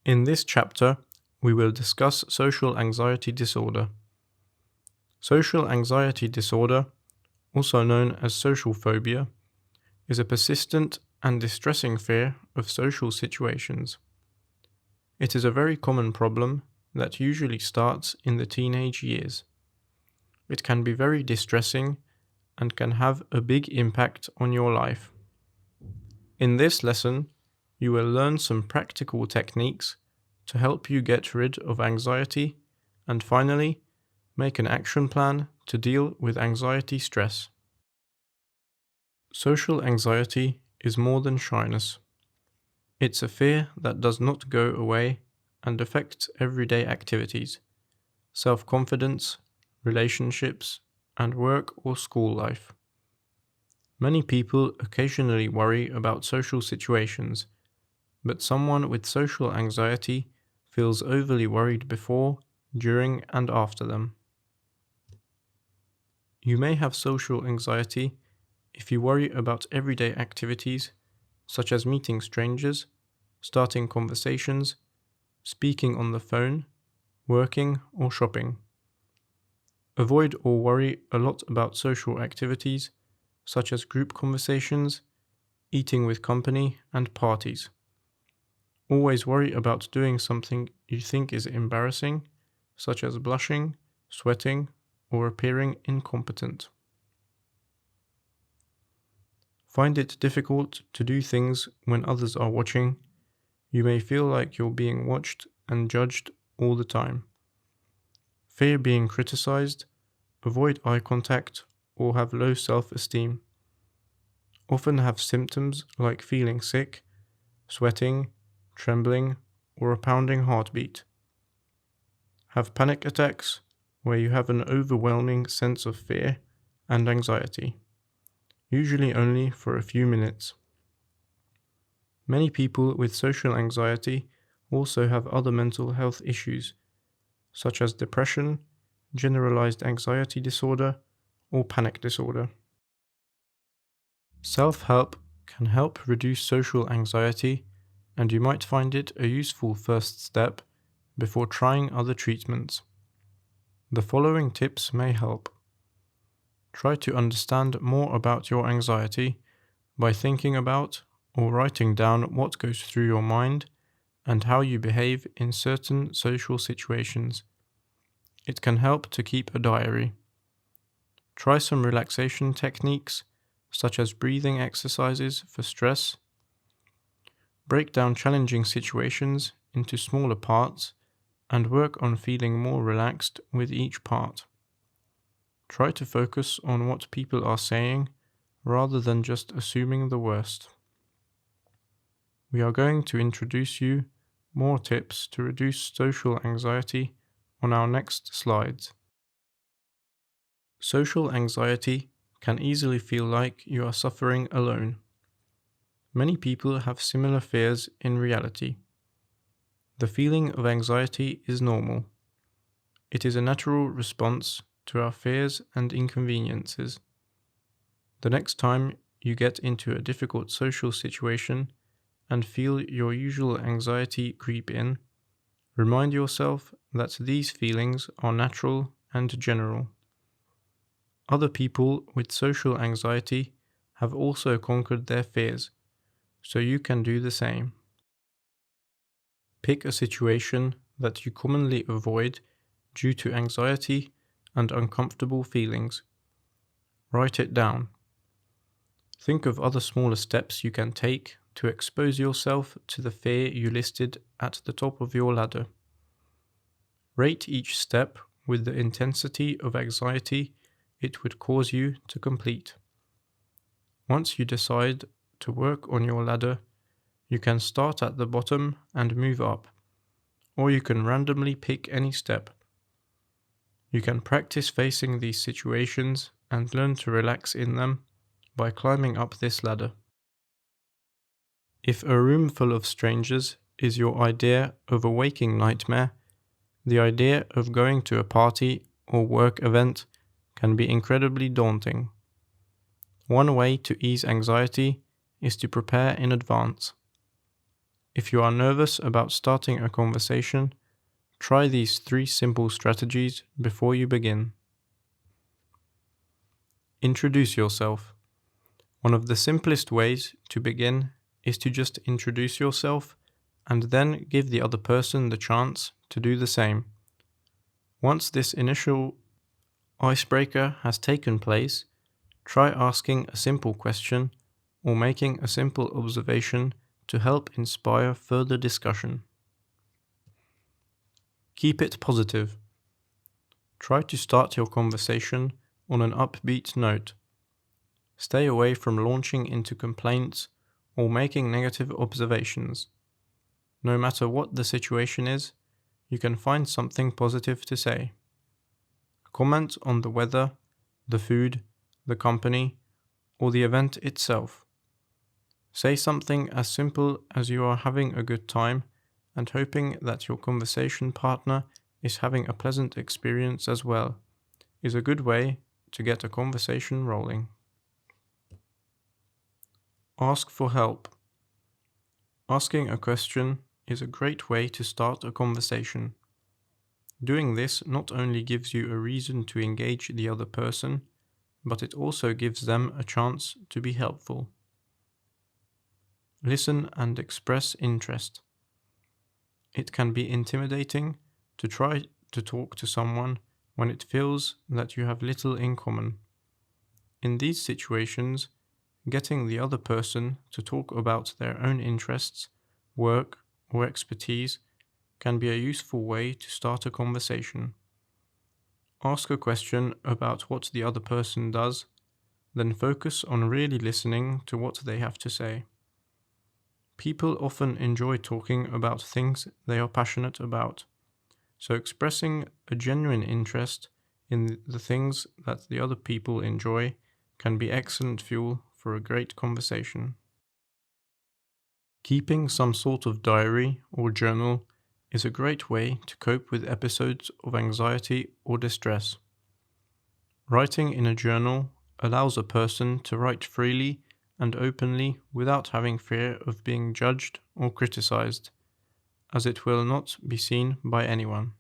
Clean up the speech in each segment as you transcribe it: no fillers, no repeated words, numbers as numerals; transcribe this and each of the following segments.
In this chapter, we will discuss social anxiety disorder. Social anxiety disorder, also known as social phobia, is a persistent and distressing fear of social situations. It is a very common problem that usually starts in the teenage years. It can be very distressing and can have a big impact on your life. In this lesson, you will learn some practical techniques to help you get rid of anxiety and finally, make an action plan to deal with anxiety stress. Social anxiety is more than shyness. It's a fear that does not go away and affects everyday activities, self-confidence, relationships, and work or school life. Many people occasionally worry about social situations, but someone with social anxiety feels overly worried before, during, and after them. You may have social anxiety if you worry about everyday activities, such as meeting strangers, starting conversations, speaking on the phone, working, or shopping. Avoid or worry a lot about social activities, such as group conversations, eating with company, and parties. Always worry about doing something you think is embarrassing, such as blushing, sweating, or appearing incompetent. Find it difficult to do things when others are watching. You may feel like you're being watched and judged all the time. Fear being criticized, avoid eye contact, or have low self-esteem. Often have symptoms like feeling sick, sweating, trembling, or a pounding heartbeat. Have panic attacks, where you have an overwhelming sense of fear and anxiety, usually only for a few minutes. Many people with social anxiety also have other mental health issues, such as depression, generalized anxiety disorder, or panic disorder. Self-help can help reduce social anxiety, and you might find it a useful first step before trying other treatments. The following tips may help. Try to understand more about your anxiety by thinking about or writing down what goes through your mind and how you behave in certain social situations. It can help to keep a diary. Try some relaxation techniques, such as breathing exercises for stress. Break down challenging situations into smaller parts and work on feeling more relaxed with each part. Try to focus on what people are saying rather than just assuming the worst. We are going to introduce you more tips to reduce social anxiety on our next slides. Social anxiety can easily feel like you are suffering alone. Many people have similar fears in reality. The feeling of anxiety is normal. It is a natural response to our fears and inconveniences. The next time you get into a difficult social situation and feel your usual anxiety creep in, remind yourself that these feelings are natural and general. Other people with social anxiety have also conquered their fears, so you can do the same. Pick a situation that you commonly avoid due to anxiety and uncomfortable feelings. Write it down. Think of other smaller steps you can take to expose yourself to the fear you listed at the top of your ladder. Rate each step with the intensity of anxiety it would cause you to complete. Once you decide to work on your ladder, you can start at the bottom and move up, or you can randomly pick any step. You can practice facing these situations and learn to relax in them by climbing up this ladder. If a room full of strangers is your idea of a waking nightmare, the idea of going to a party or work event can be incredibly daunting. One way to ease anxiety is to prepare in advance. If you are nervous about starting a conversation, try these 3 simple strategies before you begin. Introduce yourself. One of the simplest ways to begin is to just introduce yourself and then give the other person the chance to do the same. Once this initial icebreaker has taken place, try asking a simple question or making a simple observation to help inspire further discussion. Keep it positive. Try to start your conversation on an upbeat note. Stay away from launching into complaints or making negative observations. No matter what the situation is, you can find something positive to say. Comment on the weather, the food, the company, or the event itself. Say something as simple as you are having a good time and hoping that your conversation partner is having a pleasant experience as well, is a good way to get a conversation rolling. Ask for help. Asking a question is a great way to start a conversation. Doing this not only gives you a reason to engage the other person, but it also gives them a chance to be helpful. Listen and express interest. It can be intimidating to try to talk to someone when it feels that you have little in common. In these situations, getting the other person to talk about their own interests, work, or expertise can be a useful way to start a conversation. Ask a question about what the other person does, then focus on really listening to what they have to say. People often enjoy talking about things they are passionate about, so expressing a genuine interest in the things that the other people enjoy can be excellent fuel for a great conversation. Keeping some sort of diary or journal is a great way to cope with episodes of anxiety or distress. Writing in a journal allows a person to write freely and openly without having fear of being judged or criticized, as it will not be seen by anyone.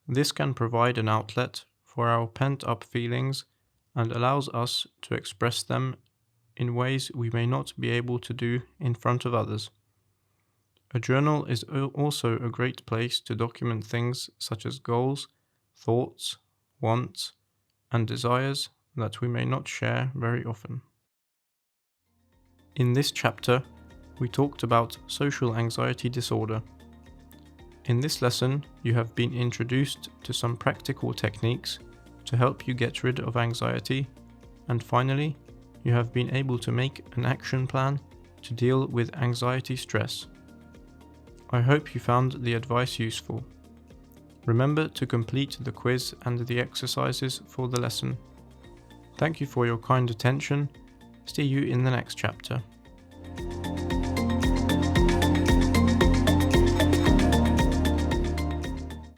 This can provide an outlet for our pent-up feelings and allows us to express them in ways we may not be able to do in front of others. A journal is also a great place to document things such as goals, thoughts, wants, and desires that we may not share very often. In this chapter, we talked about social anxiety disorder. In this lesson, you have been introduced to some practical techniques to help you get rid of anxiety, and finally, you have been able to make an action plan to deal with anxiety stress. I hope you found the advice useful. Remember to complete the quiz and the exercises for the lesson. Thank you for your kind attention. See you in the next chapter.